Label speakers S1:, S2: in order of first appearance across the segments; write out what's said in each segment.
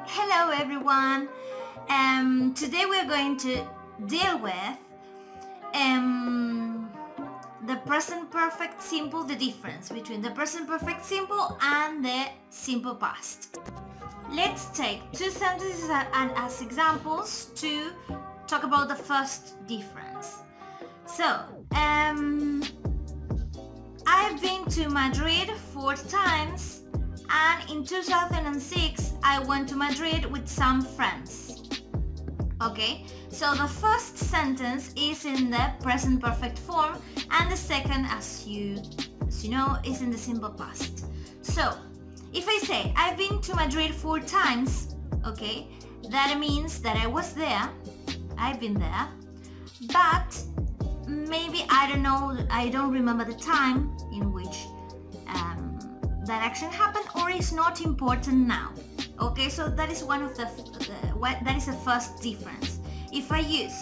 S1: Hello everyone. Today we're going to deal with the present perfect simple, the difference between the present perfect simple and the simple past. Let's take two sentences as examples to talk about the first difference. So, I've been to Madrid 4 times, and in 2006 I went to Madrid with some friends. Okay, so the first sentence is in the present perfect form, and the second, as you know, is in the simple past. So if I say I've been to Madrid 4 times, okay, that means that I was there, I've been there, but maybe I don't remember the time in which that action happened, or is not important now. Okay, so that is one of that is the first difference. If I use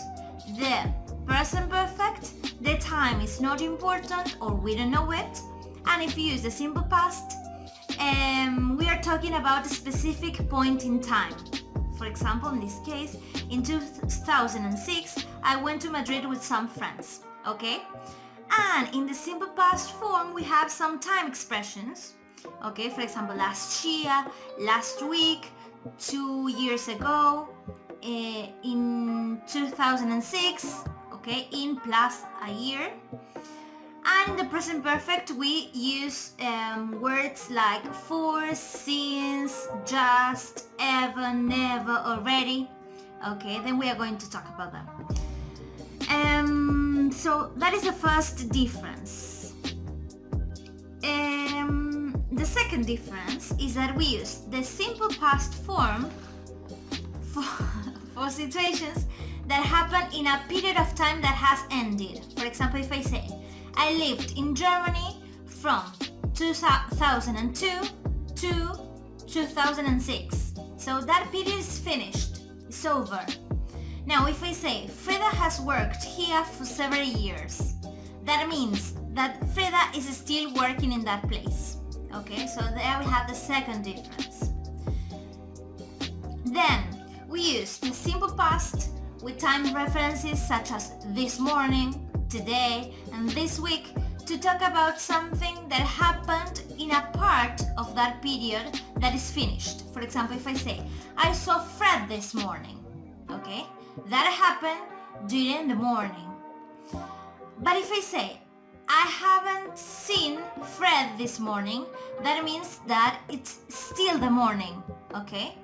S1: the present perfect, the time is not important or we don't know it, and if you use the simple past, we are talking about a specific point in time. For example, in this case, in 2006, I went to Madrid with some friends. Okay, and in the simple past form we have some time expressions. Okay, for example, last year, last week, 2 years ago, in 2006, okay, in plus a year. And in the present perfect we use words like for, since, just, ever, never, already. Okay, then we are going to talk about them. So that is the first difference. The second difference is that we use the simple past form for situations that happen in a period of time that has ended. For example, if I say I lived in Germany from 2002 to 2006, so that period is finished, it's over. Now if I say Freda has worked here for several years, that means that Freda is still working in that place. Okay, so there we have the second difference. Then we use the simple past with time references such as this morning, today, and this week to talk about something that happened in a part of that period that is finished. For example, if I say I saw Fred this morning, okay, that happened during the morning. But if I say I haven't seen Fred this morning, that means that it's still the morning. Okay,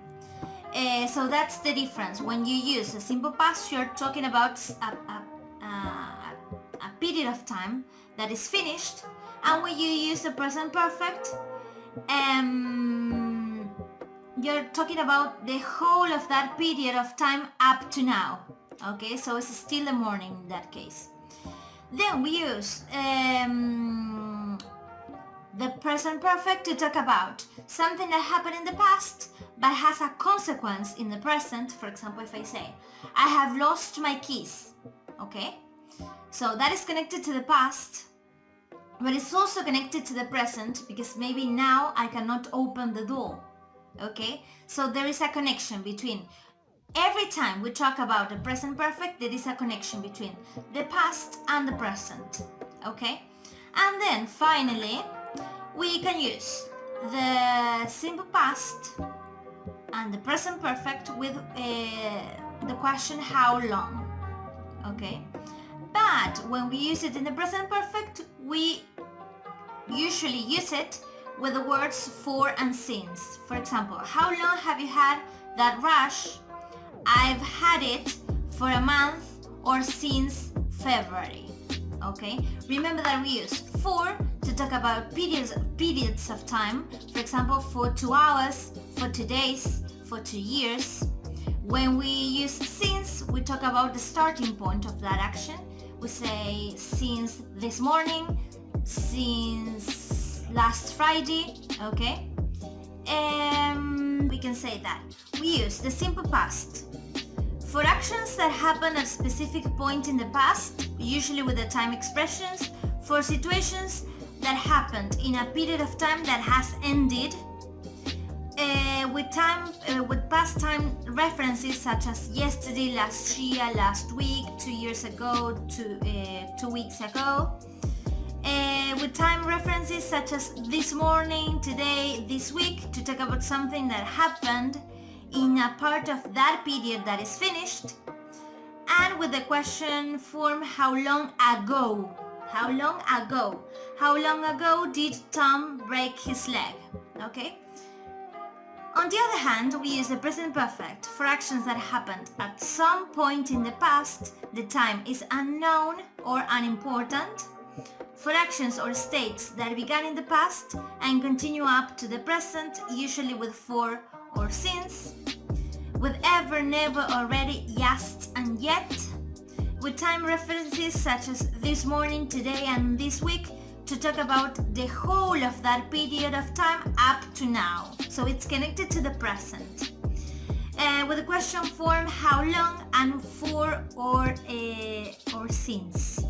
S1: so that's the difference. When you use a simple past, you're talking about a period of time that is finished, and when you use the present perfect, you're talking about the whole of that period of time up to now. Okay, so it's still the morning in that case. Then we use the present perfect to talk about something that happened in the past but has a consequence in the present. For example, if I say I have lost my keys, okay, so that is connected to the past, but it's also connected to the present because maybe now I cannot open the door. Okay, so there is a connection between, every time we talk about the present perfect, there is a connection between the past and the present. Okay, and then finally we can use the simple past and the present perfect with the question how long. Okay, but when we use it in the present perfect, we usually use it with the words for and since. For example, how long have you had that rash? I've had it for a month, or since February. Okay, remember that we use for to talk about periods of time. For example, for 2 hours, for 2 days, for 2 years. When we use since, we talk about the starting point of that action. We say since this morning, since last Friday. Okay, we can say that we use the simple past for actions that happen at a specific point in the past, usually with the time expressions, for situations that happened in a period of time that has ended, with past time references such as yesterday, last year, last week, 2 years ago, 2 weeks ago. With time references such as this morning, today, this week, to talk about something that happened in a part of that period that is finished. And with the question form, how long ago? How long ago? How long ago did Tom break his leg? Okay. On the other hand, we use the present perfect for actions that happened at some point in the past. The time is unknown or unimportant. For actions or states that began in the past and continue up to the present, usually with for or since. With ever, never, already, just, and yet. With time references such as this morning, today, and this week, to talk about the whole of that period of time up to now. So it's connected to the present. With the question form, how long, and for or since.